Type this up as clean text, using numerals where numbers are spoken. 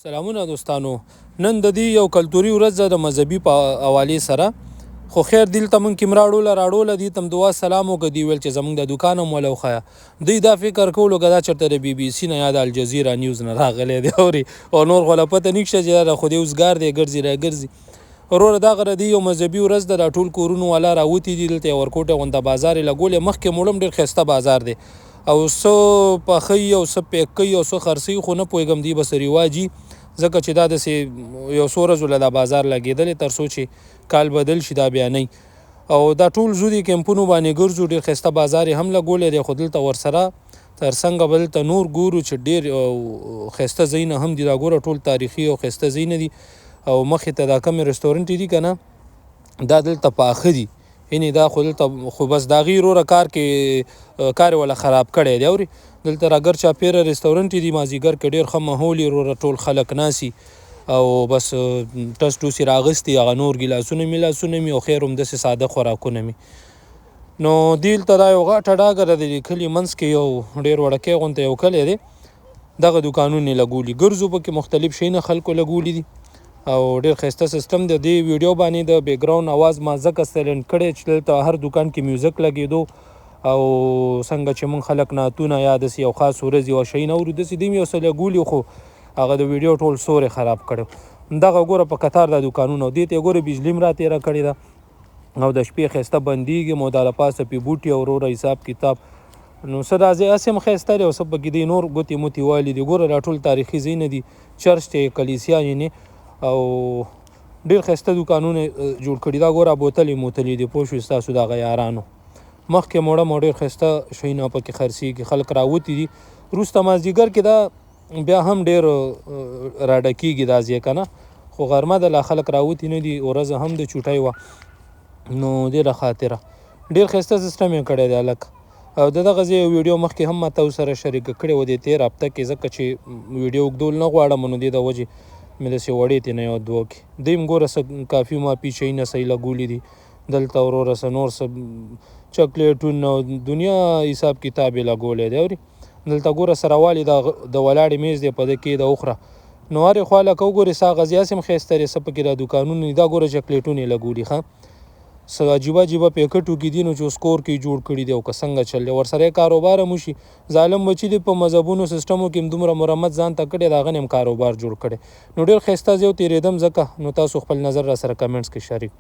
سلامونه دوستانو. نن د دې یو کلتوري ورځ ده د مذهبي په حوالې سره. خو خیر دلته موږ کوم راړوله دي تم دعا سلام وکړه. دوی ویل چې زموږ د دوکان هم وله وښیه. دوی دا فکر کولو که دا چېرته د BBC نه یا د الجزیره نیوز نه راغلی دی او نور خو له پته نشته چې دا د خو دې اوسګار دی ګرځي راګرځي. وروره دغه د دې یو مذهبي ورځ ده. دا ټول کورونو والا راوتي دي دلته یې ورکوټه غونده بازار یې لګولی. مخکې موړم ډېر ښایسته بازار دی او څه پخوي او څه پیک کوي او څه خرڅوي خو نه پوهېږم دوی به څه رواج وي ځکه چې دا داسې یو څو ورځو له دا بازار لګېدلی تر څو چې کال بدل شي دا بیا نه او دا ټول زو دي کیمپونو باندې ګرځو. ډېر ښایسته بازار یې هم لګولی دی خو دلته ورسره تر څنګه به دلته نور ګورو چې ډېر ښایسته ځایونه هم دي. دا ګوره ټول تاریخي او ښایسته ځایونه دي او مخې ته دا کمې رستورنټ دي که نه دا دلته پاخه دي. یعنې دا خو دلته خو بس د هغې وروره کار یې وله خراب کړی دی. اورې دلته راګر چاپېره رستورنټ دي مازدیګر کې ډېر ښه ماحول یې وروره ټول خلک ناسي او بس ټس ټوس یې راغستي هغه نور ګیلاسونه مې او خیر همداسې ساده خوراکونه مې. نو دلته دا یو غټه ډاګه ده د کلي منځ کې یو ډېر وړکی غونته یو کلی دی. دغه دوکانونه یې لګولي ګرځو پکې مختلف شیونه خلکو لګولي دي او ډېر ښایسته سیستم دی. دې ویډیو باندې د بیکګراوند اواز ما ځکه سایلنټ کړی چې دلته هر دوکان کې میوزیک لګېدو او څنګه چې موږ خلک نعتونه یا داسې یو خاص ورځ یوه شی نه اورو داسې دوی مې یو څه لګولي خو هغه د ویډیو ټول سور خراب کړی. دغه ګوره په قطار دا دوکانونه او دې ته یې ګوره بجلي هم راتېره کړې ده او د شپې ښایسته بندېږي او دا له پاسه پې بوټي او وروره حساب کتاب نو څه دا ځای هسې هم ښایسته دی او څه پکې دی نور ګوتې موتې والي دي. ګوره دا ټول تاریخي ځایونه دي چرچ دی کلیسیا یعنې او ډېر ښایسته دوکانونه جوړ کړي. دا ګوره بوتلې موتلې دي پوه شوې ستاسو دغه یارانو. مخکې موړم او ډېر ښایسته شیونه پکې خرڅېږي خلک راوتي دي. وروسته مازدیګر کې دا بیا هم ډېر راډکېږي دا ځای که نه خو غرمه ده لا خلک راوتي نه دي ورځ هم د چوټۍ وه نو دې له خاطره ډېر ښایسته سیسټم یې کړی دی هلک. او د دغه ځای ویډیو مخکې هم ما تاسو سره شریکه کړې وه د تېر هفته کې ځکه چې ویډیو اوږدول نه غواړم نو دې د وجې مې داسې وړې ترې نه یو دوه کې دوی هم ګوره څه کافي مافي شیونه صحیح لګولي دي دلته وروره څه نور څه چاکلیټونه دنیا حساب کتاب یې لګولی دی. اورې دلته ګوره سره والي د ولاړې میز دی په ده کې د وخوره نو هرې خوا لکه وګورې سا غزې هسې هم ښایسته دی څه پکې دا دوکانونه دي. دا ګوره چاکلیټونه یې لګولي ښه څه عجیبه پیکټو کې دي نو چې اوس کور کې جوړ کړي دي او که څنګه چل دی ورسره یې کاروبار هم وشي. ظالم بچي دي په مذهبونو سیسټمو کې هم دومره مرمت ځان ته کړی د هغه نه هم کاروبار جوړ کړی. نو ډېر ښایسته ځای تېرېدم ځکه نو تاسو خپل نظر را سره کمنټس کې شریک